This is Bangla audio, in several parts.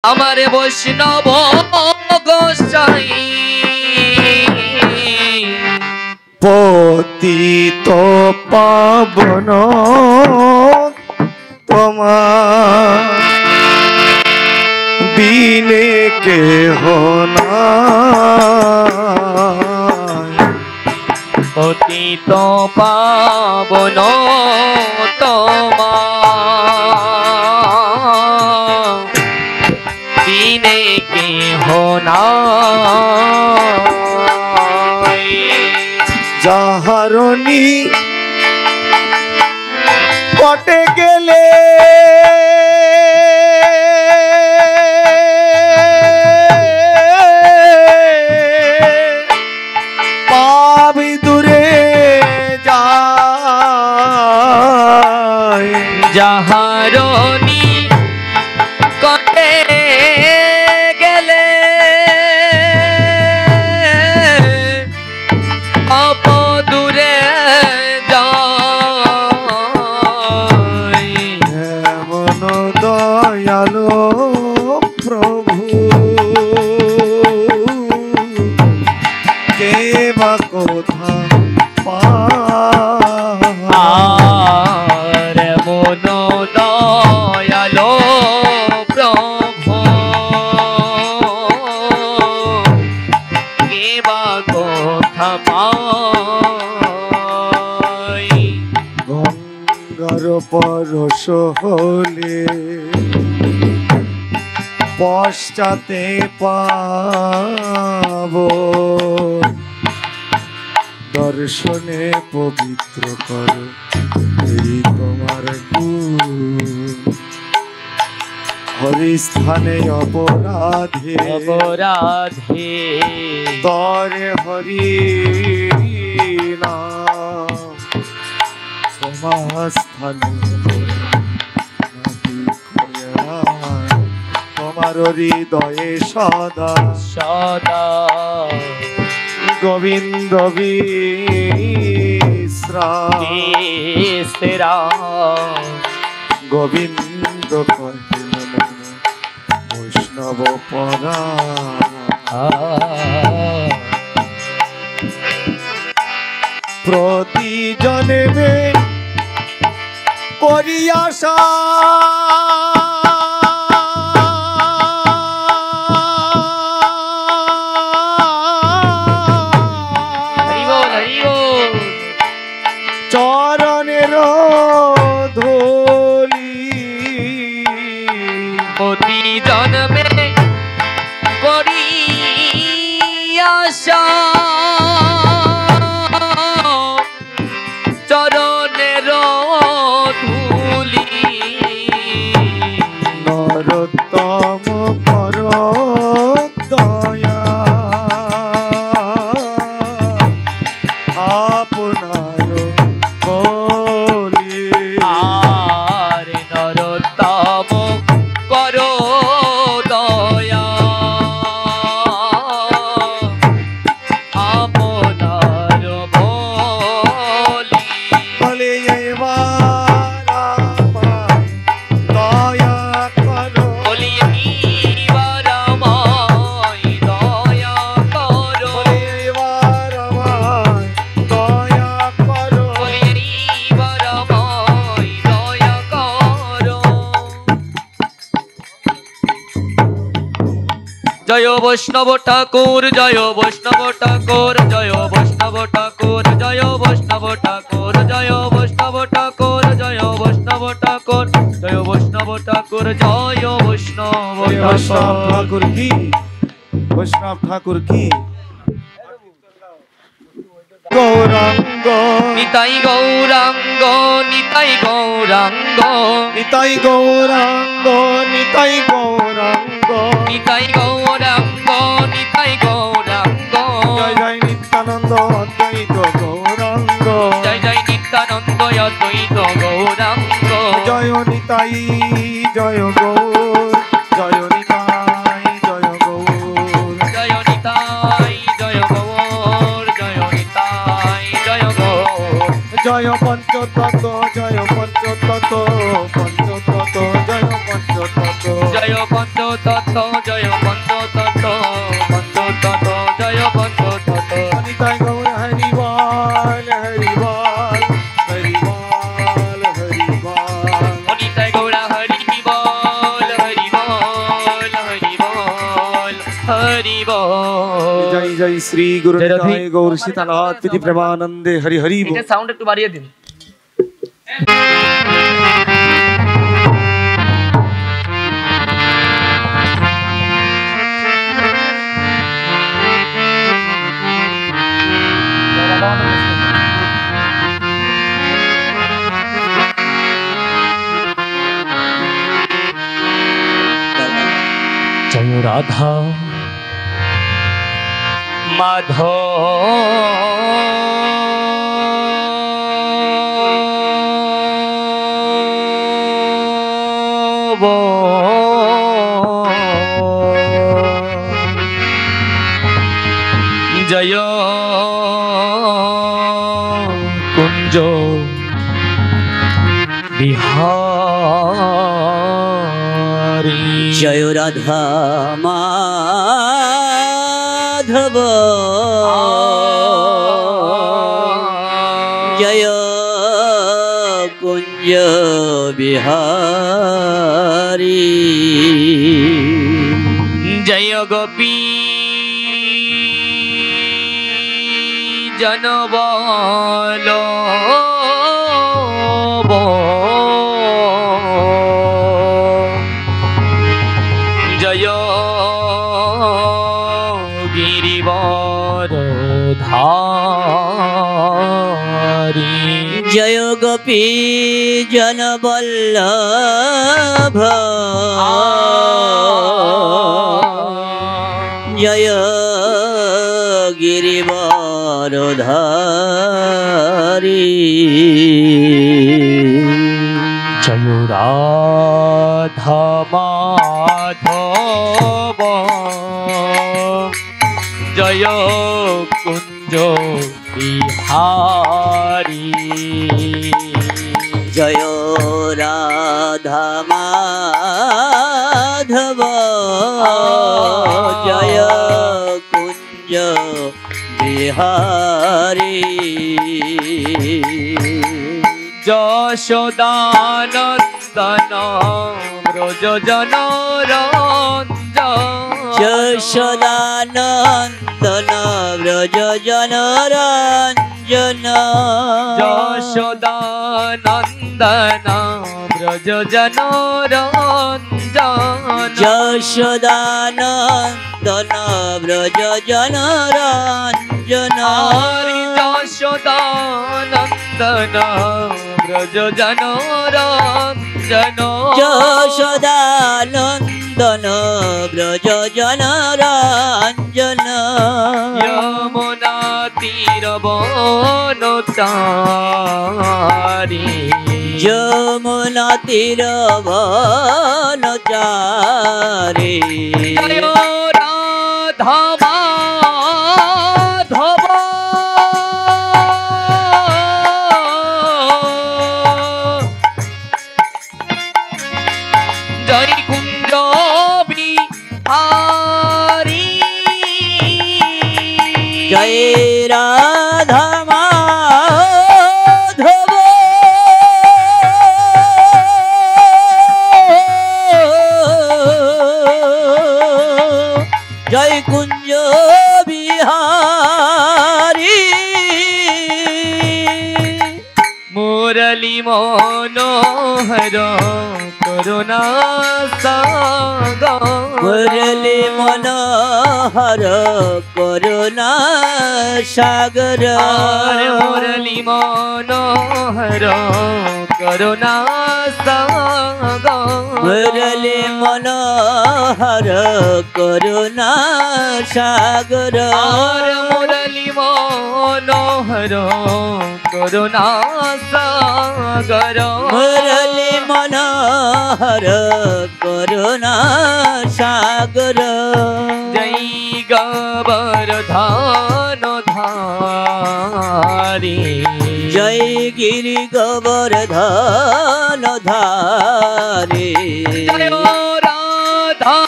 আমার বৈষ্ণব গোসাই পতিত পাবন তোমার বিনে কেহ নাই। পতিত পাবন তোমার বিনে কেহ নাই। যাহারণী কটে গেলে পাবি দূরে যায়। যাহারণী কটে গেলে অপদূরে যায়। এমন দয়ালু প্রভু কে বা কোথা পায়। আর মন দয়ালো প্রভু কে বা কথা পায়। গঙ্গার পরশ হলে পশ্চাতে পাব দর্শনে পবিত্র কর এই তোমার গুণ। হরিস্থানে অপরাধে অপরাধে তরে হরি নাম তোমার স্থানে তোমার হৃদয়ে সদা সদা গোবিন্দ বিশ্রাম। গোবিন্দ কহিল বৈষ্ণব পরা প্রতি জন্মে করি আশা চরণের ধূলি। প্রতি জন্মে করি আশা চরণের ধূলি। নরোত্তম কর দয়া আপনার বলি। আর নরোত্তম করো দয়া আপনার বলি। বলে এবার আমায় দয়া করো। বলি এইবার আমায় দয়া করো। বলে এবার আমায় দয়া করো। বলি এইবার আমায় দয়া করো। জয় বৈষ্ণব ঠাকুর, জয় বৈষ্ণব ঠাকুর, জয় বৈষ্ণব ঠাকুর, জয় বৈষ্ণব ঠাকুর, জয় বৈষ্ণব ঠাকুর, জয় বৈষ্ণব ঠাকুর, জয় বৈষ্ণব ঠাকুর, জয় বৈষ্ণব বৈষ্ণব ঠাকুর। ঠাকুর কি, বৈষ্ণব ঠাকুর কি। গৌরাঙ্গ নিতাই গৌরাঙ্গ, নিতাই গৌরাঙ্গ, নিতাই গৌরাঙ্গ, নিতাই গৌরাঙ্গ। নিতাই গৌরাঙ্গ, নিতাই গৌরাঙ্গ। জয় জয় নিত্যানন্দ অদ্বৈত গৌরাঙ্গ। জয় জয় নিত্যানন্দ অদ্বৈত গৌরাঙ্গ। জয় নিতাই জয় গৌর, জয় নিতাই জয় গৌর। জয় নিতাই জয় গৌর, জয় নিতাই জয় গৌর। জয় পঞ্চতত্ত্ব, জয় পঞ্চতত্ত্ব, পঞ্চতত্ত্ব, জয় পঞ্চতত্ত্ব। জয় পঞ্চতত্ত্ব, পঞ্চতত্ত্ব জয় পঞ্চতত্ত্ব পঞ্চতত্ত্ব জয় পঞ্চতত্ত্ব নিতাই গৌর হরি বল হরি বল হরি বল হরি বল নিতাই গৌরা হরি বল হরি বল হরি বল হরি বল। জয় জয় শ্রী গুরু জয় রাধে। নিতাই গৌর সীতানাথ প্রীতি প্রেমানন্দে হরি হরি বল। এটা সাউন্ড একটু বাড়িয়ে দিন। জয় রাধা মাধব জয় কুঞ্জ বিহারী জয় রাধা মাধব জয় কুঞ্জ বিহারী জয় গোপী জনবল জয় গিরিবর ধারী জয় গোপী জনবল্লভ জয় গিরিবরধারী জয় রাধা মাধব জয় কুঞ্জ বিহারী জয় রাধা মাধব জয় কুঞ্জ বিহারী যশোদানন্দন ব্রজ জনরঞ্জন যশোদানন্দন ব্রজ জনরঞ্জন যশোদানন্দন ব্রজ জনরঞ্জন যশোদানন্দন ব্রজ জনরঞ্জন হরি যশোদানন্দন ব্রজ জনরঞ্জন যশোদানন্দন ব্রজ জনরঞ্জন যমুনা তীর বনচারী যমুনা তীর বনচারী জয় রাধা মাধব জয় কুঞ্জ বিহারী জয় রাধা মাধব জয় কুঞ্জ বিহারী মুরলী মনোহর করুণা সাগর মুরলী মনোহর করুণা সাগর মুরলী মনোহর করুণা সাগর মুরলী মনোহর করুণা সাগর মুরলী মনোহর করুণা সাগর মুরলী মনোহর করুণা সাগর জয় গোবর্ধন ধারী জয় গিরি গোবর্ধন ধারী জয় রাধা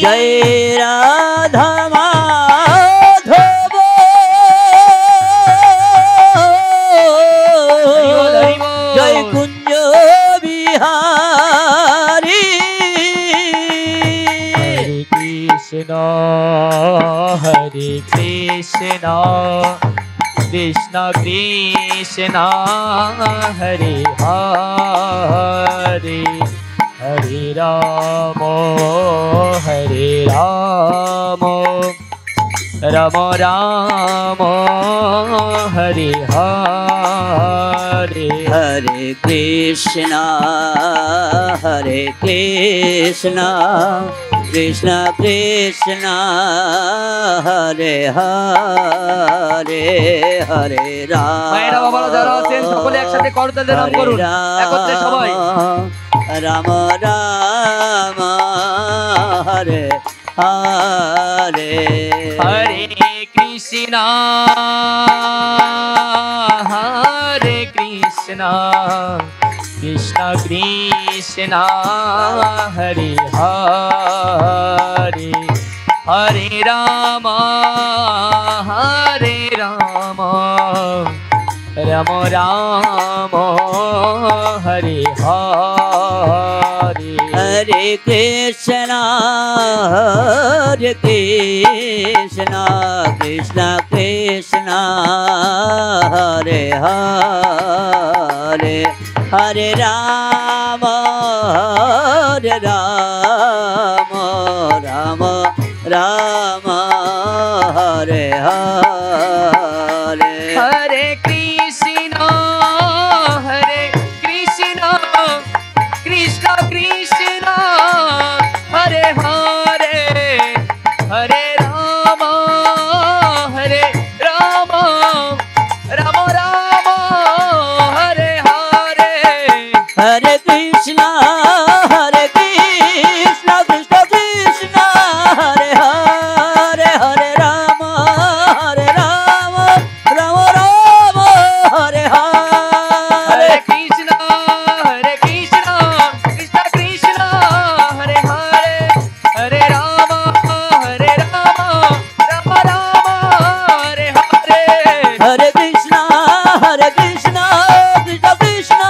जय राधा माधव जय कुंज बिहारी हरे कृष्ण कृष्ण कृष्ण हरे हरे हरे राम राम राम हरे हरे हरे कृष्ण कृष्ण कृष्ण हरे हरे हरे মায়েরা বাবারা যারা আছেন সকলে একসাথে করতালি নাম করুন একত্রে সবাই রাম রাম হরে হরে হরে কৃষ্ণ কৃষ্ণ কৃষ্ণ হরে হরে হরে রাম রাম রাম হরে হরে हरे कृष्ण कृष्ण कृष्ण हरे हरे हरे राम राम राम हरे हरे हरे कृष्ण कृष्ण कृष्ण हरे हरे हरे राम राम राम हरे हरे हरे कृष्ण कृष्ण कृष्ण हरे हरे हरे राम राम राम हरे हरे हरे कृष्ण कृष्ण कृष्ण हरे हरे हरे राम राम हरे हरे हरे कृष्ण कृष्ण कृष्ण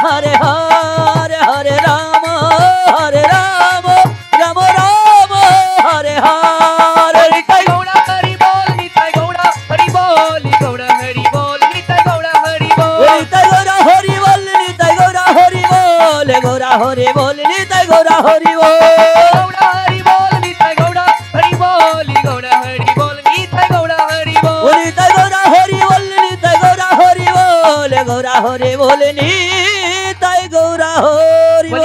हरे हरे हरे राम राम राम हरे हरे निताय गौड़ा हरि बोल निताय गौड़ा हरि बोल गौड़ा हरि बोल निताय गौड़ा हरि बोल निताय गौरा हरि बोल निताय गौरा हरि बोल गौरा हरि बोल निताय गौरा हरि बोल गौड़ा हरि बोल निताय गौड़ा हरि बोल गौड़ा हरि बोल निताय गौड़ा हरि बोल निताय गौरा हरि बोल निताय गौरा हरि बोल गौरा हरि बोल निताय गौरा हरि बोल।